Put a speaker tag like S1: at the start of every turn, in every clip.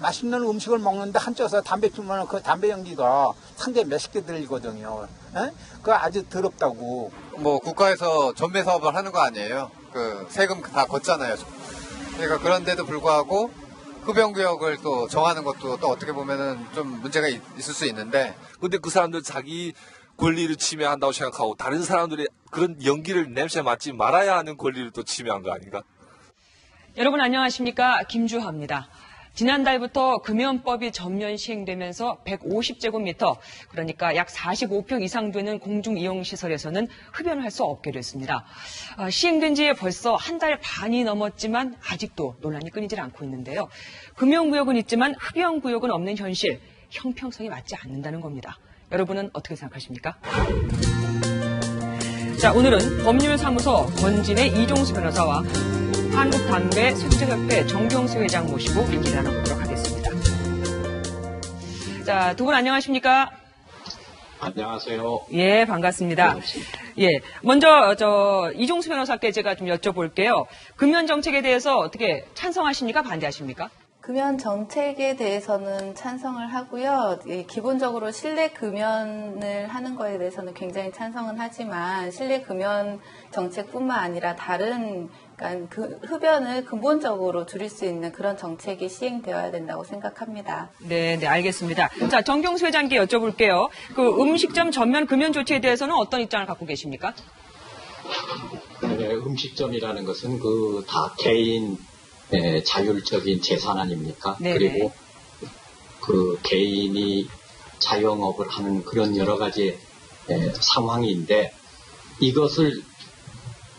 S1: 맛있는 음식을 먹는데 한쪽에서 담배 피우면 그 담배 연기가 상당히 몇십 개 들리거든요. 에? 그거 아주 더럽다고.
S2: 뭐 국가에서 전매 사업을 하는 거 아니에요? 그 세금 다 걷잖아요. 그러니까 그런데도 불구하고 흡연구역을 또 정하는 것도 또 어떻게 보면은 좀 문제가 있을 수 있는데.
S3: 근데 그 사람들 자기 권리를 침해한다고 생각하고 다른 사람들이 그런 연기를 냄새 맡지 말아야 하는 권리를 또 침해한 거 아닌가?
S4: 여러분 안녕하십니까? 김주하입니다. 지난달부터 금연법이 전면 시행되면서 150제곱미터, 그러니까 약 45평 이상 되는 공중이용시설에서는 흡연을 할 수 없게 됐습니다. 시행된 지 벌써 한 달 반이 넘었지만 아직도 논란이 끊이질 않고 있는데요. 금연구역은 있지만 흡연구역은 없는 현실, 형평성이 맞지 않는다는 겁니다. 여러분은 어떻게 생각하십니까? 자, 오늘은 법률사무소 권진의 이종수 변호사와 한국담배수출협회 정경수 회장 모시고 얘기를 나눠보도록 하겠습니다. 자, 두 분 안녕하십니까?
S5: 안녕하세요.
S4: 예, 반갑습니다. 예, 먼저 이종수 변호사께 제가 좀 여쭤볼게요. 금연 정책에 대해서 어떻게 찬성하십니까? 반대하십니까?
S6: 금연 정책에 대해서는 찬성을 하고요. 기본적으로 실내 금연을 하는 거에 대해서는 굉장히 찬성은 하지만 실내 금연 정책뿐만 아니라 다른 그러니까 그 흡연을 근본적으로 줄일 수 있는 그런 정책이 시행되어야 된다고 생각합니다.
S4: 네, 알겠습니다. 자, 정경수 회장께 여쭤볼게요. 그 음식점 전면 금연 조치에 대해서는 어떤 입장을 갖고 계십니까?
S5: 네, 음식점이라는 것은 그 다 개인 자율적인 재산 아닙니까?
S4: 네네.
S5: 그리고 그 개인이 자영업을 하는 그런 여러 가지 상황인데 이것을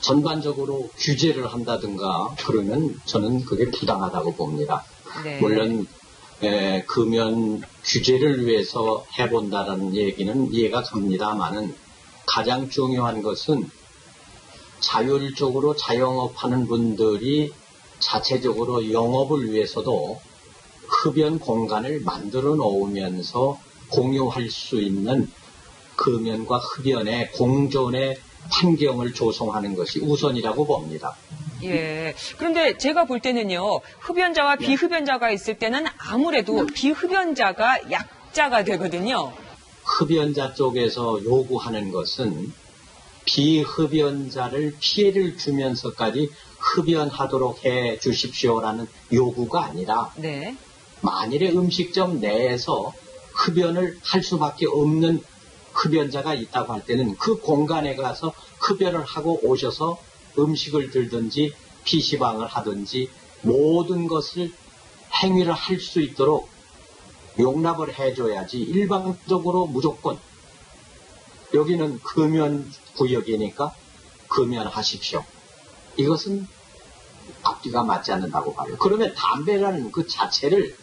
S5: 전반적으로 규제를 한다든가 그러면 저는 그게 부당하다고 봅니다.
S4: 네.
S5: 물론 금연 규제를 위해서 해본다라는 얘기는 이해가 갑니다만은 가장 중요한 것은 자율적으로 자영업하는 분들이 자체적으로 영업을 위해서도 흡연 공간을 만들어 놓으면서 공유할 수 있는 금연과 흡연의 공존의 환경을 조성하는 것이 우선이라고 봅니다.
S4: 예. 그런데 제가 볼 때는요, 흡연자와 비흡연자가 있을 때는 아무래도 비흡연자가 약자가 되거든요.
S5: 흡연자 쪽에서 요구하는 것은 비흡연자를 피해를 주면서까지 흡연하도록 해 주십시오라는 요구가 아니라
S4: 네.
S5: 만일에 음식점 내에서 흡연을 할 수밖에 없는 흡연자가 있다고 할 때는 그 공간에 가서 흡연을 하고 오셔서 음식을 들든지 PC방을 하든지 모든 것을 행위를 할 수 있도록 용납을 해줘야지 일방적으로 무조건 여기는 금연 구역이니까 금연하십시오. 이것은 앞뒤가 맞지 않는다고 봐요. 그러면 담배라는 그 자체를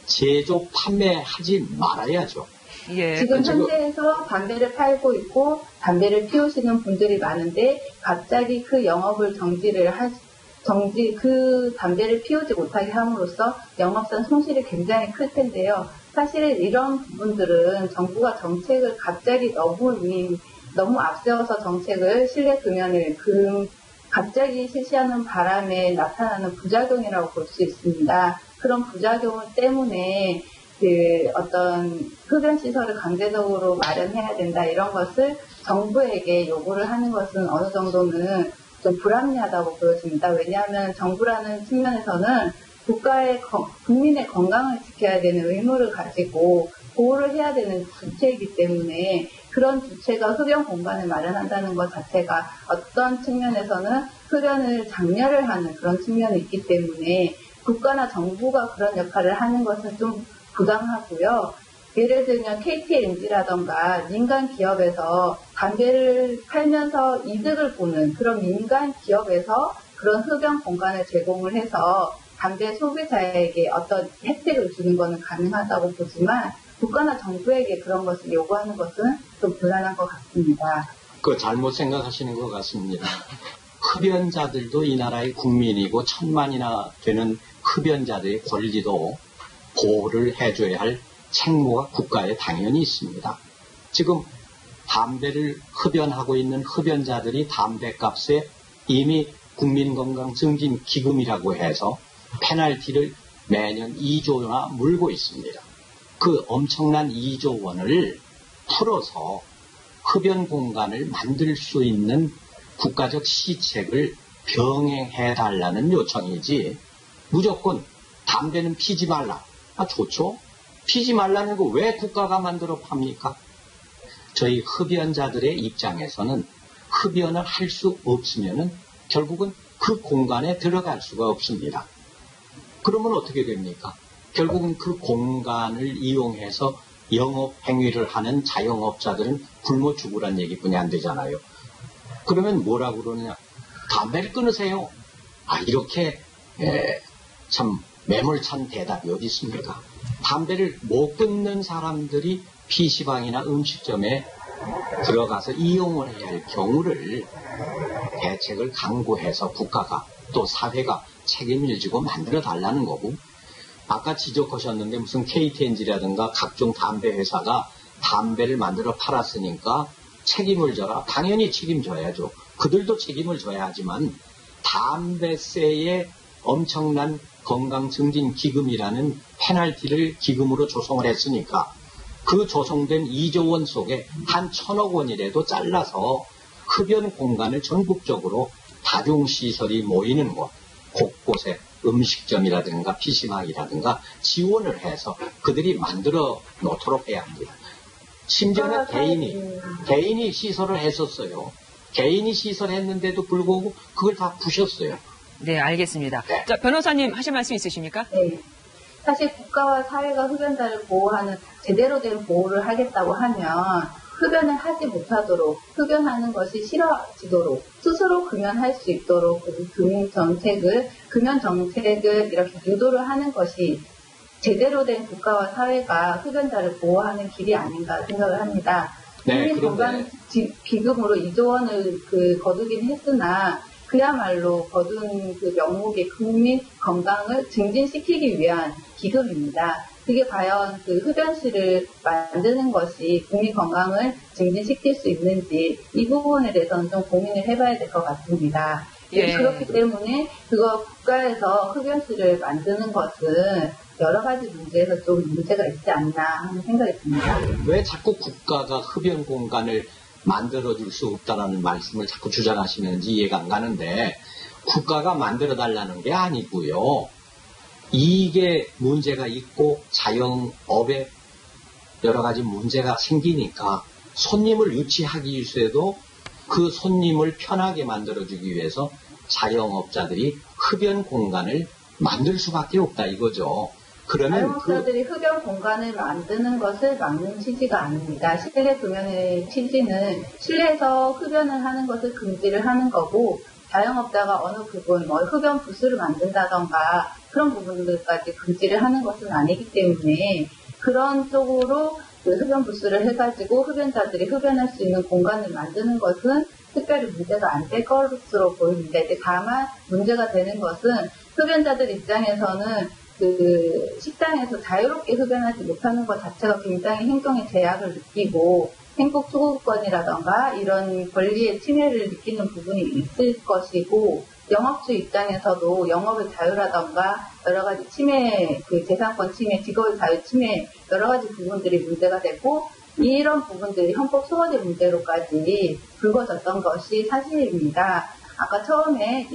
S5: 제조, 판매하지 말아야죠.
S4: 예.
S6: 지금 현재에서 담배를 팔고 있고 담배를 피우시는 분들이 많은데 갑자기 그 영업을 그 담배를 피우지 못하게 함으로써 영업상 손실이 굉장히 클 텐데요. 사실 이런 부분들은 정부가 정책을 갑자기 너무 앞세워서 정책을 실내 금연을 갑자기 실시하는 바람에 나타나는 부작용이라고 볼 수 있습니다. 그런 부작용 때문에 어떤 흡연시설을 강제적으로 마련해야 된다 이런 것을 정부에게 요구를 하는 것은 어느 정도는 좀 불합리하다고 보여집니다. 왜냐하면 정부라는 측면에서는 국민의 건강을 지켜야 되는 의무를 가지고 보호를 해야 되는 주체이기 때문에 그런 주체가 흡연 공간을 마련한다는 것 자체가 어떤 측면에서는 흡연을 장려를 하는 그런 측면이 있기 때문에 국가나 정부가 그런 역할을 하는 것은 좀 부당하고요. 예를 들면 KTNG라던가 민간 기업에서 담배를 팔면서 이득을 보는 그런 민간 기업에서 그런 흡연 공간을 제공을 해서 담배 소비자에게 어떤 혜택을 주는 것은 가능하다고 보지만 국가나 정부에게 그런 것을 요구하는 것은 좀 곤란한 것 같습니다.
S5: 그 잘못 생각하시는 것 같습니다. 흡연자들도 이 나라의 국민이고 1000만이나 되는 흡연자들의 권리도 보호를 해줘야 할 책무가 국가에 당연히 있습니다. 지금 담배를 흡연하고 있는 흡연자들이 담배값에 이미 국민건강증진기금이라고 해서 페널티를 매년 2조나 물고 있습니다. 그 엄청난 2조 원을 풀어서 흡연 공간을 만들 수 있는 국가적 시책을 병행해달라는 요청이지 무조건 담배는 피지 말라. 좋죠? 피지 말라는 거 왜 국가가 만들어 팝니까? 저희 흡연자들의 입장에서는 흡연을 할 수 없으면은 결국은 그 공간에 들어갈 수가 없습니다. 그러면 어떻게 됩니까? 결국은 그 공간을 이용해서 영업 행위를 하는 자영업자들은 굶어 죽으란 얘기뿐이 안 되잖아요. 그러면 뭐라고 그러느냐? 담배를 끊으세요. 이렇게 참 매몰찬 대답이 어디 있습니까? 담배를 못 끊는 사람들이 PC방이나 음식점에 들어가서 이용을 해야 할 경우를 대책을 강구해서 국가가 또 사회가 책임을 지고 만들어 달라는 거고, 아까 지적하셨는데 무슨 KTNG라든가 각종 담배 회사가 담배를 만들어 팔았으니까 책임을 져라. 당연히 책임져야죠. 그들도 책임을 져야 하지만 담배세의 엄청난 건강증진 기금이라는 페널티를 기금으로 조성을 했으니까 그 조성된 2조 원 속에 한 1,000억 원이라도 잘라서 흡연 공간을 전국적으로 다중시설이 모이는 곳, 곳곳에 음식점이라든가 PC방이라든가 지원을 해서 그들이 만들어 놓도록 해야 합니다. 심지어는 개인이 시설을 했었어요. 개인이 시설했는데도 불구하고 그걸 다 부셨어요.
S4: 네, 알겠습니다.
S5: 네.
S4: 자, 변호사님 하실 말씀 있으십니까?
S6: 네. 사실 국가와 사회가 흡연자를 보호하는 제대로 된 보호를 하겠다고 하면 흡연을 하지 못하도록, 흡연하는 것이 싫어지도록, 스스로 금연할 수 있도록 금연 정책을 이렇게 유도를 하는 것이 제대로 된 국가와 사회가 흡연자를 보호하는 길이 아닌가 생각을 합니다.
S5: 네,
S6: 국민건강 기금으로 2조 원을 거두긴 했으나 그야말로 거둔 그 명목의 국민 건강을 증진시키기 위한 기금입니다. 그게 과연 그 흡연실을 만드는 것이 국민 건강을 증진시킬 수 있는지 이 부분에 대해서는 좀 고민을 해봐야 될 것 같습니다.
S4: 예.
S6: 그렇기 때문에 그거 국가에서 흡연실을 만드는 것은 여러 가지 문제에서 좀 문제가 있지 않나 하는 생각이 듭니다.
S5: 왜 자꾸 국가가 흡연 공간을 만들어줄 수 없다라는 말씀을 자꾸 주장하시는지 이해가 안 가는데, 국가가 만들어달라는 게 아니고요. 이게 문제가 있고 자영업에 여러 가지 문제가 생기니까 손님을 유치하기 위해서도 그 손님을 편하게 만들어주기 위해서 자영업자들이 흡연 공간을 만들 수밖에 없다 이거죠. 그러면
S6: 자영업자들이 흡연 공간을 만드는 것을 막는 취지가 아닙니다. 실내 금연의 취지는 실내에서 흡연을 하는 것을 금지를 하는 거고, 자영업자가 어느 부분, 흡연 부스를 만든다던가 그런 부분들까지 금지를 하는 것은 아니기 때문에 그런 쪽으로 흡연 부스를 해가지고 흡연자들이 흡연할 수 있는 공간을 만드는 것은 특별히 문제가 안 될 것으로 보입니다. 이제 다만 문제가 되는 것은 흡연자들 입장에서는 식당에서 자유롭게 흡연하지 못하는 것 자체가 굉장히 행동의 제약을 느끼고 행복 추구권이라던가 이런 권리의 침해를 느끼는 부분이 있을 것이고, 영업주 입장에서도 영업의 자유라던가 여러 가지 침해, 재산권 침해, 직업의 자유 침해 여러 가지 부분들이 문제가 되고, 이런 부분들이 헌법 소원의 문제로까지 불거졌던 것이 사실입니다. 아까 처음에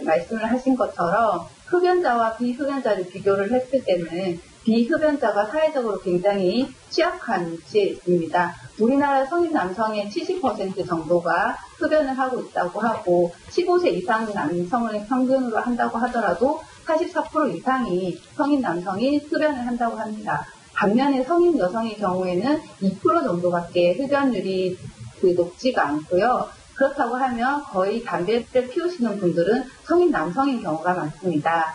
S6: 말씀을 하신 것처럼 흡연자와 비흡연자를 비교를 했을 때는 비흡연자가 사회적으로 굉장히 취약한 위치에 있습니다. 우리나라 성인 남성의 70% 정도가 흡연을 하고 있다고 하고, 15세 이상 남성을 평균으로 한다고 하더라도 44% 이상이 성인 남성이 흡연을 한다고 합니다. 반면에 성인 여성의 경우에는 2% 정도밖에 흡연율이 높지가 않고요. 그렇다고 하면 거의 담배를 피우시는 분들은 성인 남성인 경우가 많습니다.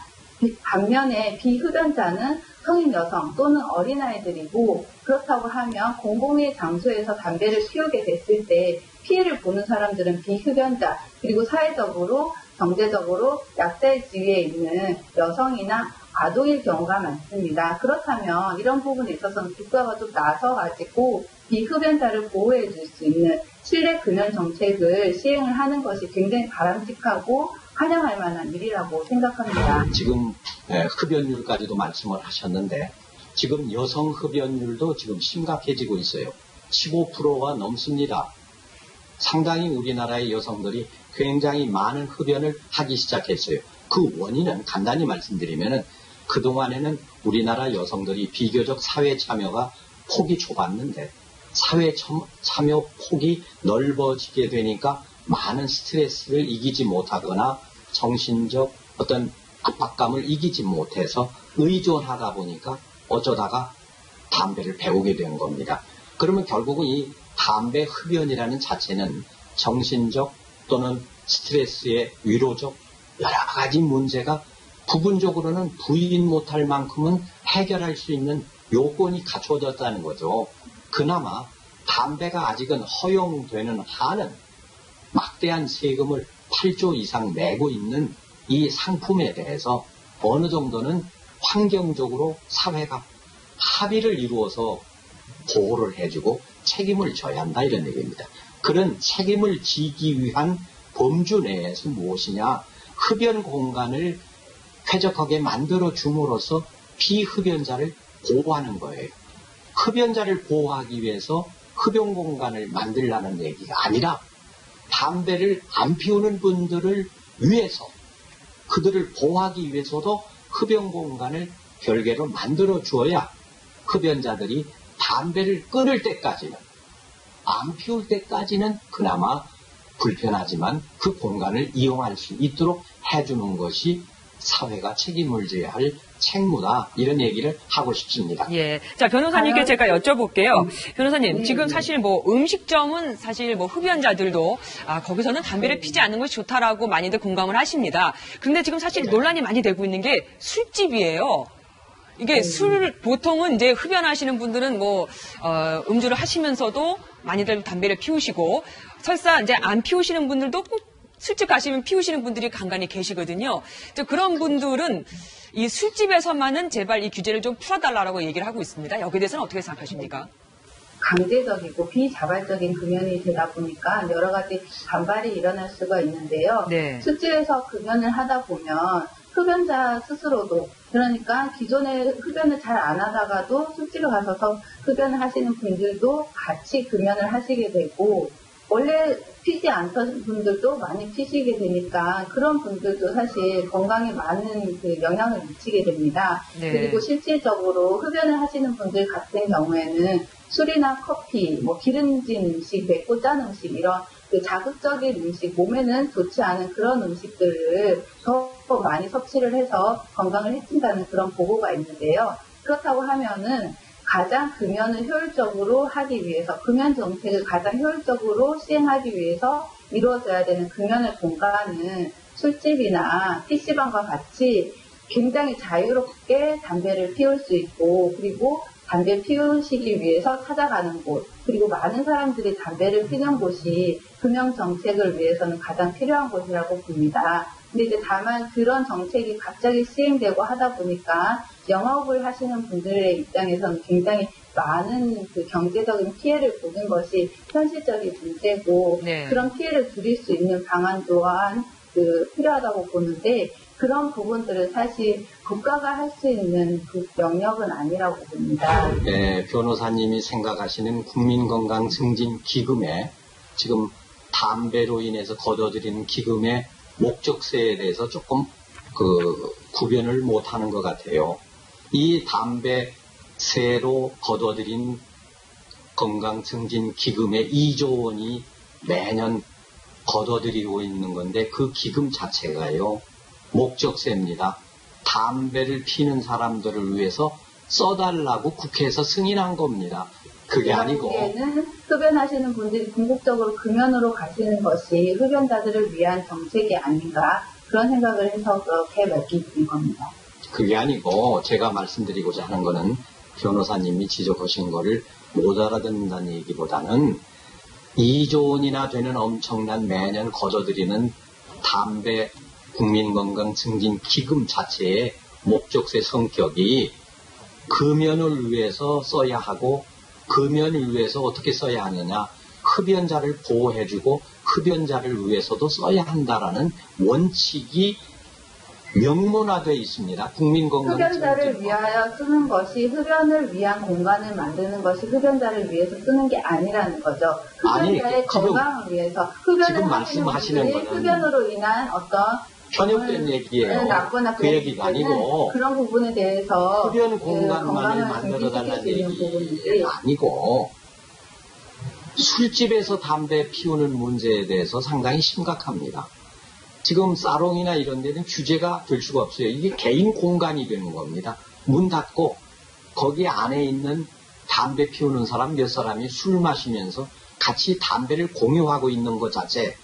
S6: 반면에 비흡연자는 성인 여성 또는 어린아이들이고, 그렇다고 하면 공공의 장소에서 담배를 피우게 됐을 때 피해를 보는 사람들은 비흡연자, 그리고 사회적으로 경제적으로 약자의 지위에 있는 여성이나 아동일 경우가 많습니다. 그렇다면 이런 부분에 있어서는 국가가 좀 나서가지고 비흡연자를 보호해 줄 수 있는 실내 금연 정책을 시행을 하는 것이 굉장히 바람직하고 환영할 만한 일이라고 생각합니다.
S5: 지금 흡연율까지도 말씀을 하셨는데 지금 여성 흡연율도 지금 심각해지고 있어요. 15%가 넘습니다. 상당히 우리나라의 여성들이 굉장히 많은 흡연을 하기 시작했어요. 그 원인은 간단히 말씀드리면은 그동안에는 우리나라 여성들이 비교적 사회 참여가 폭이 좁았는데 사회 참여 폭이 넓어지게 되니까 많은 스트레스를 이기지 못하거나 정신적 어떤 압박감을 이기지 못해서 의존하다 보니까 어쩌다가 담배를 배우게 된 겁니다. 그러면 결국은 이 담배 흡연이라는 자체는 정신적 또는 스트레스의 위로적 여러 가지 문제가 부분적으로는 부인 못할 만큼은 해결할 수 있는 요건이 갖춰졌다는 거죠. 그나마 담배가 아직은 허용되는 한은 막대한 세금을 8조 이상 내고 있는 이 상품에 대해서 어느 정도는 환경적으로 사회가 합의를 이루어서 보호를 해주고 책임을 져야 한다 이런 얘기입니다. 그런 책임을 지기 위한 범주 내에서 무엇이냐? 흡연 공간을 쾌적하게 만들어 줌으로써 비흡연자를 보호하는 거예요. 흡연자를 보호하기 위해서 흡연 공간을 만들라는 얘기가 아니라 담배를 안 피우는 분들을 위해서 그들을 보호하기 위해서도 흡연 공간을 별개로 만들어 주어야 흡연자들이 담배를 끊을 때까지는 안 피울 때까지는 그나마 불편하지만 그 공간을 이용할 수 있도록 해주는 것이 사회가 책임을 져야 할 책무다 이런 얘기를 하고 싶습니다.
S4: 예. 자, 변호사님께 제가 여쭤볼게요. 변호사님, 지금 사실 뭐 음식점은 사실 뭐 흡연자들도 거기서는 담배를 피지 않는 것이 좋다라고 많이들 공감을 하십니다. 그런데 지금 사실 논란이 많이 되고 있는 게 술집이에요. 이게 보통은 이제 흡연하시는 분들은 음주를 하시면서도 많이들 담배를 피우시고 설사 이제 안 피우시는 분들도 꼭 술집 가시면 피우시는 분들이 간간히 계시거든요. 그런 분들은 이 술집에서만은 제발 이 규제를 좀 풀어달라고 얘기를 하고 있습니다. 여기에 대해서는 어떻게 생각하십니까?
S6: 강제적이고 비자발적인 금연이 되다 보니까 여러 가지 반발이 일어날 수가 있는데요.
S4: 네.
S6: 술집에서 금연을 하다 보면 흡연자 스스로도 그러니까 기존에 흡연을 잘 안 하다가도 술집에 가셔서 흡연을 하시는 분들도 같이 금연을 하시게 되고 원래 피지 않던 분들도 많이 피시게 되니까 그런 분들도 사실 건강에 많은 영향을 미치게 됩니다.
S4: 네.
S6: 그리고 실질적으로 흡연을 하시는 분들 같은 경우에는 술이나 커피, 기름진 음식, 맵고 짠 음식 이런 자극적인 음식, 몸에는 좋지 않은 그런 음식들을 더 많이 섭취를 해서 건강을 해친다는 그런 보고가 있는데요. 그렇다고 하면은 가장 금연을 효율적으로 하기 위해서, 금연 정책을 가장 효율적으로 시행하기 위해서 이루어져야 되는 금연의 공간은 술집이나 PC방과 같이 굉장히 자유롭게 담배를 피울 수 있고, 그리고 담배 피우시기 위해서 찾아가는 곳, 그리고 많은 사람들이 담배를 피는 곳이 금연 정책을 위해서는 가장 필요한 곳이라고 봅니다. 근데 이제 다만 그런 정책이 갑자기 시행되고 하다 보니까 영업을 하시는 분들의 입장에서는 굉장히 많은 경제적인 피해를 보는 것이 현실적인 문제고,
S4: 네.
S6: 그런 피해를 줄일 수 있는 방안 또한 필요하다고 보는데, 그런 부분들은 사실 국가가 할 수 있는 그 영역은 아니라고 봅니다.
S5: 네, 변호사님이 생각하시는 국민건강증진기금에 지금 담배로 인해서 거둬들이는 기금의 목적세에 대해서 조금 구별을 못하는 것 같아요. 이 담배세로 거둬들인 건강증진기금의 2조 원이 매년 거둬들이고 있는 건데 그 기금 자체가요. 목적세입니다. 담배를 피는 사람들을 위해서 써달라고 국회에서 승인한 겁니다. 그게 아니고
S6: 결국에는 흡연하시는 분들이 궁극적으로 금연으로 가시는 것이 흡연자들을 위한 정책이 아닌가 그런 생각을 해서 그렇게 맡기는 겁니다.
S5: 그게 아니고 제가 말씀드리고자 하는 거는 변호사님이 지적하신 거를 못 알아듣는다는 얘기보다는 2조 원이나 되는 엄청난 매년 거둬들이는 담배 국민건강증진기금 자체의 목적세 성격이 금연을 위해서 써야 하고 금연을 위해서 어떻게 써야 하느냐 흡연자를 보호해주고 흡연자를 위해서도 써야 한다라는 원칙이 명문화되어 있습니다. 국민건강
S6: 흡연자를 위하여 쓰는 것이 흡연을 위한 공간을 만드는 것이 흡연자를 위해서 쓰는 게 아니라는 거죠. 흡연자의 건강을 위해서 흡연을
S5: 지금
S6: 하시는
S5: 말씀하시는
S6: 분들이
S5: 거는
S6: 흡연으로 인한 어떤
S5: 편협된 얘기예요.
S6: 나쁘나
S5: 그 얘기가 아니고
S6: 그런 부분에 대해서
S5: 흡연 공간만을 만들어달라는 얘기가 아니고 술집에서 담배 피우는 문제에 대해서 상당히 심각합니다. 지금 사롱이나 이런 데는 규제가 될 수가 없어요. 이게 개인 공간이 되는 겁니다. 문 닫고 거기 안에 있는 담배 피우는 사람 몇 사람이 술 마시면서 같이 담배를 공유하고 있는 것 자체,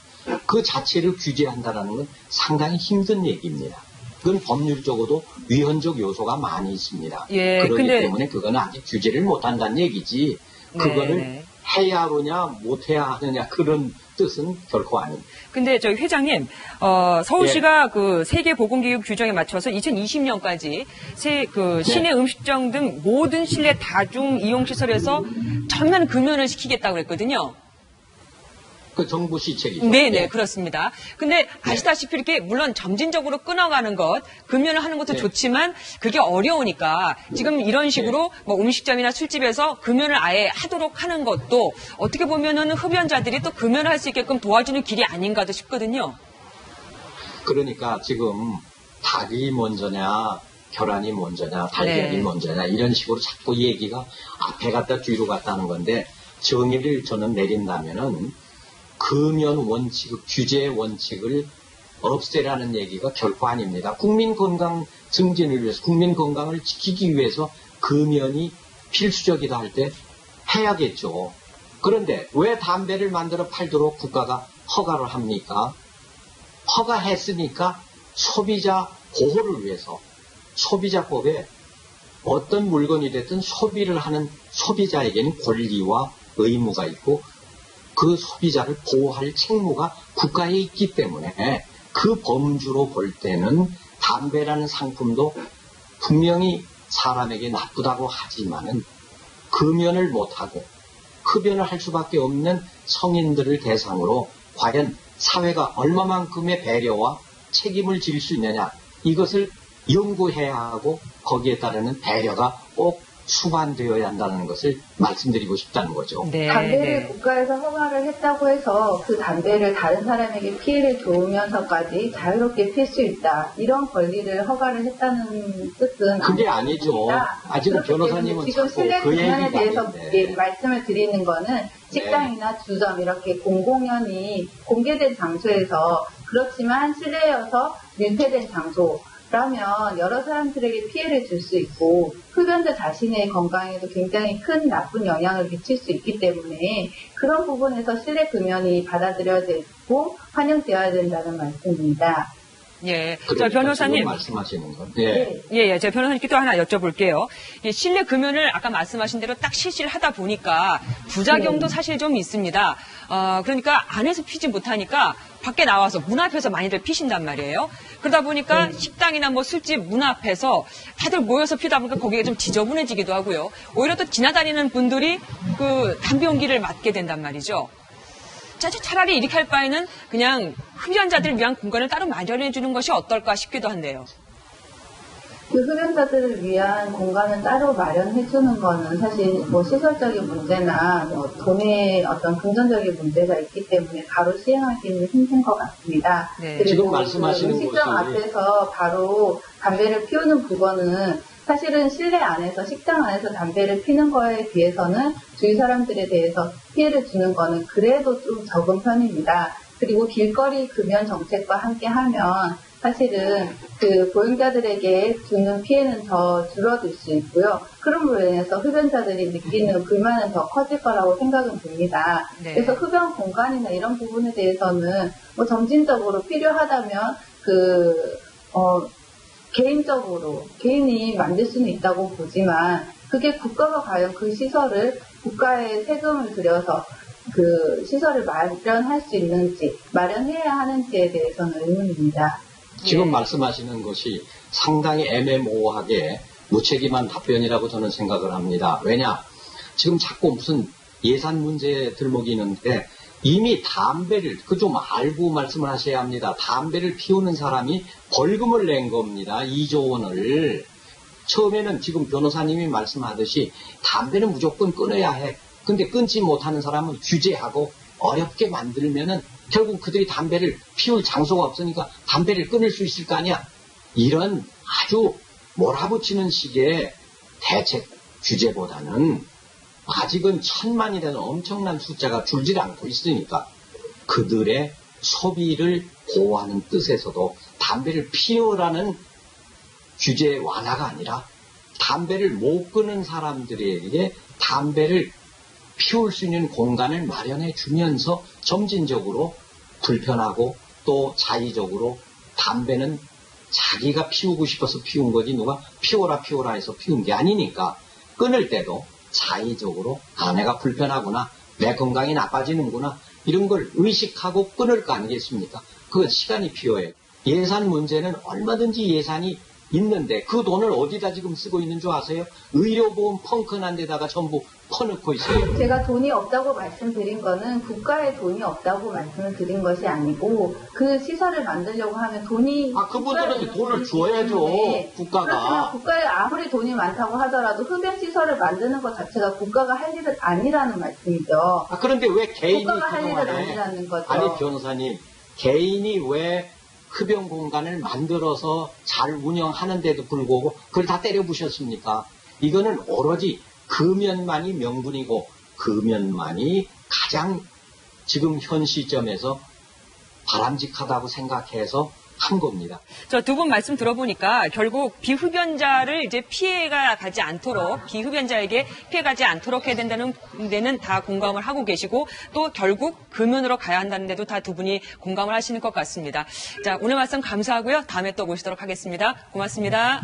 S5: 그 자체를 규제한다는 건 상당히 힘든 얘기입니다. 그건 법률적으로도 위헌적 요소가 많이 있습니다.
S4: 예,
S5: 그렇기 때문에 그거는 아직 규제를 못한다는 얘기지, 그거를
S4: 네.
S5: 해야 하느냐 못해야 하느냐 그런 뜻은 결코 아닙니다.
S4: 근데 저희 회장님, 서울시가 그 세계보건기구 규정에 맞춰서 2020년까지 시내 음식점 등 모든 실내 다중 이용시설에서 전면 금연을 시키겠다고 그랬거든요.
S5: 그 정부 시책이죠.
S4: 네네, 그렇습니다. 근데 아시다시피 이렇게 물론 점진적으로 끊어가는 것, 금연을 하는 것도 좋지만 그게 어려우니까 지금 이런 식으로 뭐 음식점이나 술집에서 금연을 아예 하도록 하는 것도 어떻게 보면은 흡연자들이 또 금연을 할 수 있게끔 도와주는 길이 아닌가도 싶거든요.
S5: 그러니까 지금 닭이 먼저냐, 계란이 먼저냐, 달걀이 먼저냐 이런 식으로 자꾸 얘기가 앞에 갔다 뒤로 갔다는 건데 정의를 저는 내린다면은 금연 원칙, 규제 원칙을 없애라는 얘기가 결코 아닙니다. 국민 건강 증진을 위해서, 국민 건강을 지키기 위해서 금연이 필수적이다 할 때 해야겠죠. 그런데 왜 담배를 만들어 팔도록 국가가 허가를 합니까? 허가했으니까 소비자 보호를 위해서 소비자법에 어떤 물건이 됐든 소비를 하는 소비자에게는 권리와 의무가 있고 그 소비자를 보호할 책무가 국가에 있기 때문에 그 범주로 볼 때는 담배라는 상품도 분명히 사람에게 나쁘다고 하지만은 금연을 못하고 흡연을 할 수밖에 없는 성인들을 대상으로 과연 사회가 얼마만큼의 배려와 책임을 질 수 있느냐 이것을 연구해야 하고 거기에 따르는 배려가 꼭 수반되어야 한다는 것을 말씀드리고 싶다는 거죠.
S4: 네,
S6: 담배를 국가에서 허가를 했다고 해서 그 담배를 다른 사람에게 피해를 주면서까지 자유롭게 필 수 있다. 이런 권리를 허가를 했다는 뜻은
S5: 그게 아니죠. 아직은 변호사님은
S6: 지금 실내
S5: 그
S6: 공연에
S5: 얘기가
S6: 대해서
S5: 아닌데.
S6: 말씀을 드리는 거는 식당이나 주점 이렇게 공공연히 공개된 장소에서 그렇지만 실내여서 밀폐된 장소라면 여러 사람들에게 피해를 줄 수 있고 흡연자 자신의 건강에도 굉장히 큰 나쁜 영향을 미칠 수 있기 때문에 그런 부분에서 실내 금연이 받아들여지고 환영되어야 된다는 말씀입니다.
S4: 예. 저
S5: 그러니까
S4: 변호사님.
S5: 지금 말씀하시는 건.
S4: 예. 제가 변호사님께 또 하나 여쭤볼게요. 예, 실내 금연을 아까 말씀하신 대로 딱 실시를 하다 보니까 부작용도 사실 좀 있습니다. 그러니까 안에서 피지 못하니까 밖에 나와서 문 앞에서 많이들 피신단 말이에요. 그러다 보니까 식당이나 뭐 술집 문 앞에서 다들 모여서 피다 보니까 거기가 좀 지저분해지기도 하고요. 오히려 또 지나다니는 분들이 그 담배 연기를 맡게 된단 말이죠. 차라리 이렇게 할 바에는 그냥 흡연자들을 위한 공간을 따로 마련해 주는 것이 어떨까 싶기도 한데요.
S6: 그 흡연자들을 위한 공간을 따로 마련해 주는 거는 사실 뭐 시설적인 문제나 뭐 돈의 어떤 금전적인 문제가 있기 때문에 바로 시행하기는 힘든 것 같습니다.
S4: 네.
S6: 그리고
S5: 지금 말씀하시는
S6: 음식점
S5: 것이
S6: 앞에서 바로 담배를 피우는 부분은 사실은 실내 안에서 식당 안에서 담배를 피는 거에 비해서는 주위 사람들에 대해서 피해를 주는 거는 그래도 좀 적은 편입니다. 그리고 길거리 금연 정책과 함께 하면 사실은 그 보행자들에게 주는 피해는 더 줄어들 수 있고요. 그럼으로 인해서 흡연자들이 느끼는 불만은 더 커질 거라고 생각은 듭니다.
S4: 네.
S6: 그래서 흡연 공간이나 이런 부분에 대해서는 뭐 점진적으로 필요하다면 개인적으로 개인이 만들 수는 있다고 보지만 그게 국가가 과연 그 시설을 국가의 세금을 들여서 그 시설을 마련할 수 있는지 마련해야 하는지에 대해서는 의문입니다.
S5: 지금 말씀하시는 것이 상당히 애매모호하게 무책임한 답변이라고 저는 생각을 합니다. 왜냐? 지금 자꾸 무슨 예산 문제에 들먹이는데 이미 담배를 그 좀 알고 말씀을 하셔야 합니다. 담배를 피우는 사람이 벌금을 낸 겁니다. 2조 원을. 처음에는 지금 변호사님이 말씀하듯이 담배는 무조건 끊어야 해. 근데 끊지 못하는 사람은 규제하고 어렵게 만들면은 결국 그들이 담배를 피울 장소가 없으니까 담배를 끊을 수 있을 거 아니야. 이런 아주 몰아붙이는 식의 대책 규제보다는 아직은 1000만이라는 엄청난 숫자가 줄질 않고 있으니까 그들의 소비를 보호하는 뜻에서도 담배를 피우라는 규제 완화가 아니라 담배를 못 끊는 사람들에게 담배를 피울 수 있는 공간을 마련해 주면서 점진적으로 불편하고 또 자의적으로 담배는 자기가 피우고 싶어서 피운 거지 누가 피워라 해서 피운 게 아니니까 끊을 때도 자의적으로 내가 불편하구나 내 건강이 나빠지는구나 이런 걸 의식하고 끊을 거 아니겠습니까? 그건 시간이 필요해요. 예산 문제는 얼마든지 예산이 있는데 그 돈을 어디다 지금 쓰고 있는 줄 아세요? 의료보험 펑크난 데다가 전부 퍼넣고 있어요.
S6: 제가 돈이 없다고 말씀드린 거는 국가에 돈이 없다고 말씀을 드린 것이 아니고 그 시설을 만들려고 하면 돈이
S5: 그분들은 돈을 줘야죠. 국가가.
S6: 그렇지만 국가에 아무리 돈이 많다고 하더라도 흡연 시설을 만드는 것 자체가 국가가 할 일은 아니라는 말씀이죠.
S5: 그런데 왜 개인이
S6: 국가가 할 일은 아니라는 거죠.
S5: 아니 변호사님 개인이 왜 흡연 공간을 만들어서 잘 운영하는데도 불구하고 그걸 다 때려 부셨습니까? 이거는 오로지 금연만이 명분이고 금연만이 가장 지금 현 시점에서 바람직하다고 생각해서 한 겁니다.
S4: 저 두 분 말씀 들어보니까 결국 비흡연자를 이제 피해가 가지 않도록 비흡연자에게 피해 가지 않도록 해야 된다는 데는 다 공감을 하고 계시고 또 결국 금연으로 가야 한다는 데도 다 두 분이 공감을 하시는 것 같습니다. 자, 오늘 말씀 감사하고요. 다음에 또 모시도록 하겠습니다. 고맙습니다.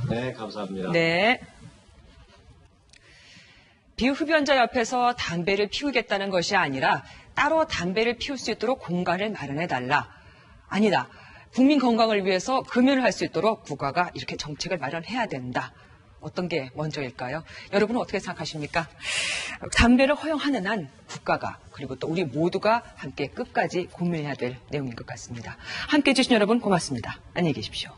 S5: 네, 감사합니다.
S4: 네. 비흡연자 옆에서 담배를 피우겠다는 것이 아니라 따로 담배를 피울 수 있도록 공간을 마련해달라. 아니다. 국민 건강을 위해서 금연을 할 수 있도록 국가가 이렇게 정책을 마련해야 된다. 어떤 게 먼저일까요? 여러분은 어떻게 생각하십니까? 담배를 허용하는 한 국가가 그리고 또 우리 모두가 함께 끝까지 고민해야 될 내용인 것 같습니다. 함께해 주신 여러분 고맙습니다. 안녕히 계십시오.